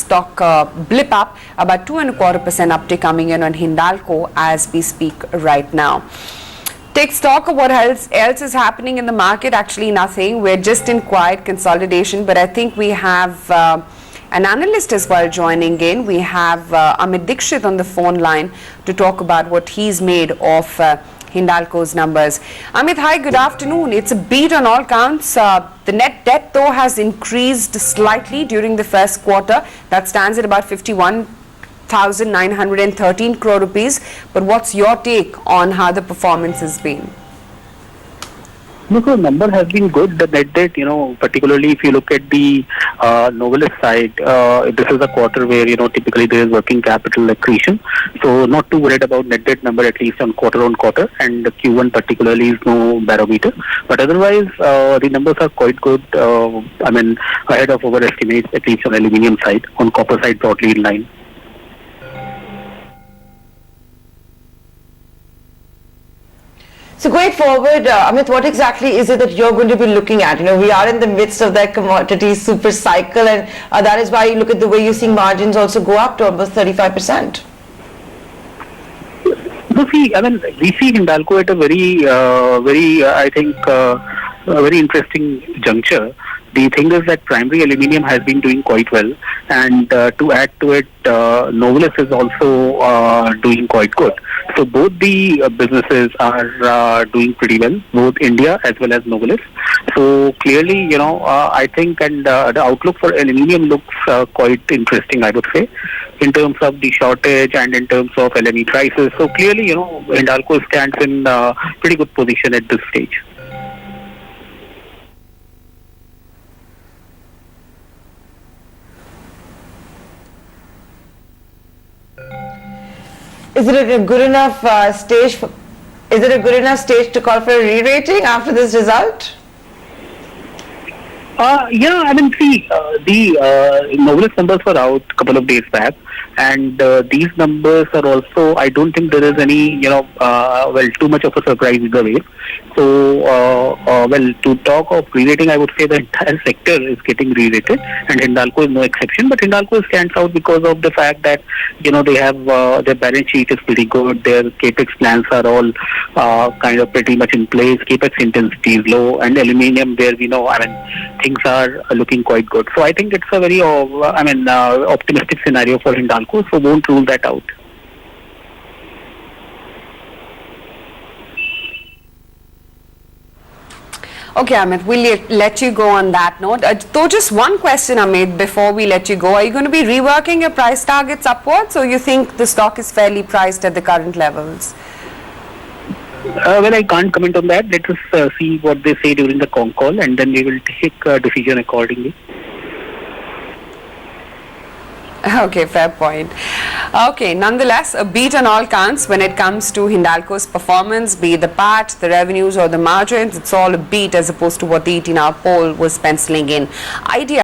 stock blip up, about 2.25% uptick coming in on Hindalco as we speak right now. Take stock of what else is happening in the market. Actually nothing. We're just in quiet consolidation, but I think we have an analyst as well joining in. We have Amit Dixit on the phone line to talk about what he's made of Hindalco's numbers. Amit, hi, good afternoon. It's a beat on all counts. The net debt though has increased slightly during the first quarter. That stands at about 51,913 crore rupees. But what's your take on how the performance has been? No, so number has been good. The net debt, particularly if you look at the Novelis side, this is a quarter where, typically there is working capital accretion. So not too worried about net debt number, at least on quarter, and the Q1 particularly is no barometer. But otherwise, the numbers are quite good. Ahead of our estimates, at least on aluminium side. On copper side, broadly in line. So going forward, Amit, what exactly is it that you're going to be looking at? We are in the midst of that commodity super cycle, and that is why you look at the way you're seeing margins also go up to almost 35%. So we see Hindalco at a very interesting juncture. The thing is that primary aluminium has been doing quite well, and to add to it, Novelis is also doing quite good. So both the businesses are doing pretty well, both India as well as Novelis. So clearly, I think, and the outlook for aluminium looks quite interesting, I would say, in terms of the shortage and in terms of LME prices. So clearly, Hindalco stands in pretty good position at this stage. Is it a good enough stage? Is it a good enough stage to call for a re-rating after this result? The Novelis numbers were out a couple of days back, and these numbers are also, I don't think there is any, too much of a surprise either way. So, to talk of re-rating, I would say the entire sector is getting re-rated, and Hindalco is no exception. But Hindalco stands out because of the fact that, they have, their balance sheet is pretty good, their capex plans are all kind of pretty much in place, capex intensity is low, and aluminium there, things are looking quite good. So I think it's a very, optimistic scenario for Hindalco, so won't rule that out. Okay, Amit, we'll let you go on that note. Though just one question, Amit, before we let you go. Are you going to be reworking your price targets upwards, or you think the stock is fairly priced at the current levels? I can't comment on that. Let us see what they say during the con call, and then we will take a decision accordingly. Okay, fair point. Okay, nonetheless, a beat on all counts when it comes to Hindalco's performance, be it the PAT, the revenues or the margins. It's all a beat as opposed to what the 18-hour poll was penciling in. Idea